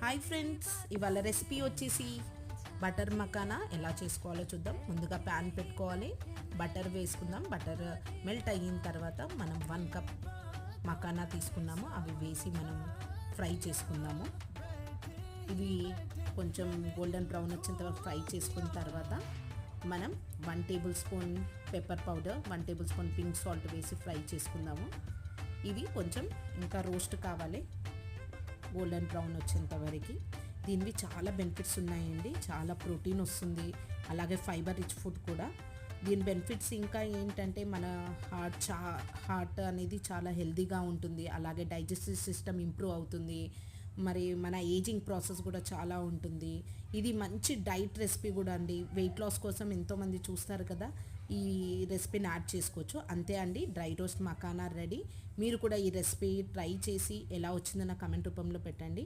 Hi friends, ఇవాళ recipe వచ్చేసి butter makhana ఎలా చేసుకోవాలో చూద్దాం. ముందుగా ప్యాన్ పెట్టుకోవాలి, బటర్ వేసుకుందాం. బటర్ మెల్ట్ అయిన తర్వాత మనం 1 కప్ మకానా తీసుకున్నాము, అవి వేసి మనం ఫ్రై చేసుకుందాము. ఇవి కొంచెం గోల్డెన్ బ్రౌన్ వచ్చేంత వరకు ఫ్రై చేసుకున్న తర్వాత మనం 1 table spoon pepper powder, 1 table spoon pink salt వేసి ఫ్రై చేసుకుందాము. ఇవి కొంచెం ఇంకా రోస్ట్ కావాలి, గోల్డెన్ బ్రౌన్ వచ్చేంత వరకు. దీనివి చాలా బెనిఫిట్స్ ఉన్నాయండి, చాలా ప్రోటీన్ వస్తుంది, అలాగే ఫైబర్ రిచ్ ఫుడ్ కూడా. దీని బెనిఫిట్స్ ఇంకా ఏంటంటే మన హార్ట్ అనేది చాలా హెల్తీగా ఉంటుంది, అలాగే డైజెస్టివ్ సిస్టమ్ ఇంప్రూవ్ అవుతుంది, మరి మన ఏజింగ్ ప్రాసెస్ కూడా చాలా ఉంటుంది. ఇది మంచి డైట్ రెసిపీ కూడా అండి. వెయిట్ లాస్ కోసం ఎంతోమంది చూస్తారు కదా, ఈ రెసిపీని యాడ్ చేసుకోవచ్చు. అంతే అండి, డ్రై రోస్ట్ మకానా రెడీ. మీరు కూడా ఈ రెసిపీ ట్రై చేసి ఎలా వచ్చిందో నా కమెంట్ రూపంలో పెట్టండి.